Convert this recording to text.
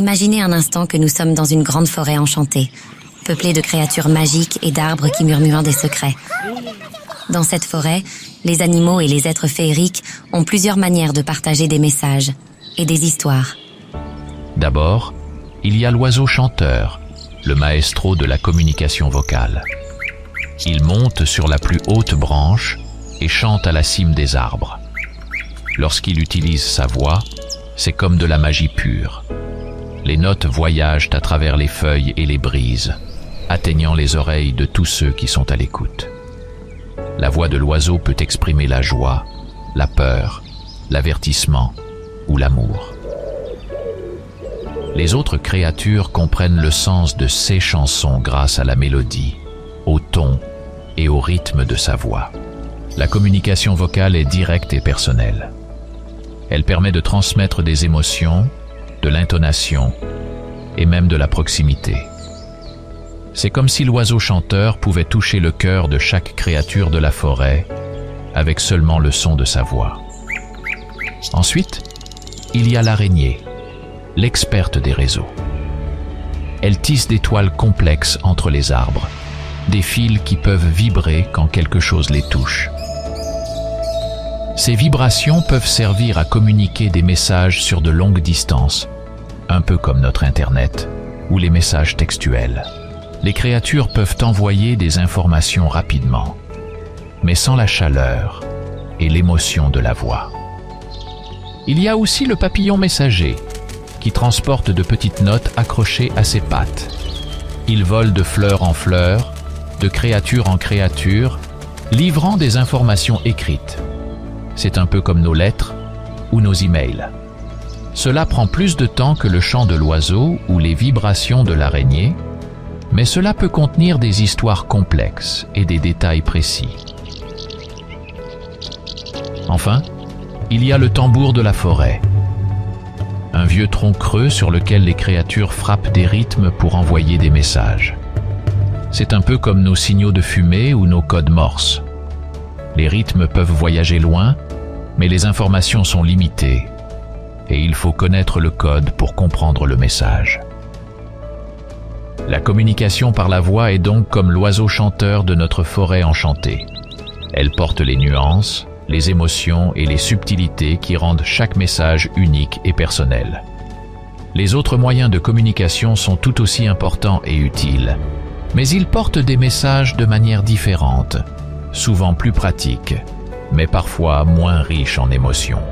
Imaginez un instant que nous sommes dans une grande forêt enchantée, peuplée de créatures magiques et d'arbres qui murmurent des secrets. Dans cette forêt, les animaux et les êtres féeriques ont plusieurs manières de partager des messages et des histoires. D'abord, il y a l'oiseau chanteur, le maestro de la communication vocale. Il monte sur la plus haute branche et chante à la cime des arbres. Lorsqu'il utilise sa voix, c'est comme de la magie pure. Les notes voyagent à travers les feuilles et les brises, atteignant les oreilles de tous ceux qui sont à l'écoute. La voix de l'oiseau peut exprimer la joie, la peur, l'avertissement ou l'amour. Les autres créatures comprennent le sens de ces chansons grâce à la mélodie, au ton et au rythme de sa voix. La communication vocale est directe et personnelle. Elle permet de transmettre des émotions, de l'intonation et même de la proximité. C'est comme si l'oiseau chanteur pouvait toucher le cœur de chaque créature de la forêt avec seulement le son de sa voix. Ensuite, il y a l'araignée, l'experte des réseaux. Elle tisse des toiles complexes entre les arbres, des fils qui peuvent vibrer quand quelque chose les touche. Ces vibrations peuvent servir à communiquer des messages sur de longues distances, un peu comme notre Internet ou les messages textuels. Les créatures peuvent envoyer des informations rapidement, mais sans la chaleur et l'émotion de la voix. Il y a aussi le papillon messager, qui transporte de petites notes accrochées à ses pattes. Il vole de fleur en fleur, de créature en créature, livrant des informations écrites. C'est un peu comme nos lettres ou nos emails. Cela prend plus de temps que le chant de l'oiseau ou les vibrations de l'araignée, mais cela peut contenir des histoires complexes et des détails précis. Enfin, il y a le tambour de la forêt, un vieux tronc creux sur lequel les créatures frappent des rythmes pour envoyer des messages. C'est un peu comme nos signaux de fumée ou nos codes morse. Les rythmes peuvent voyager loin, mais les informations sont limitées, et il faut connaître le code pour comprendre le message. La communication par la voix est donc comme l'oiseau chanteur de notre forêt enchantée. Elle porte les nuances, les émotions et les subtilités qui rendent chaque message unique et personnel. Les autres moyens de communication sont tout aussi importants et utiles, mais ils portent des messages de manière différente, souvent plus pratiques, mais parfois moins riches en émotions.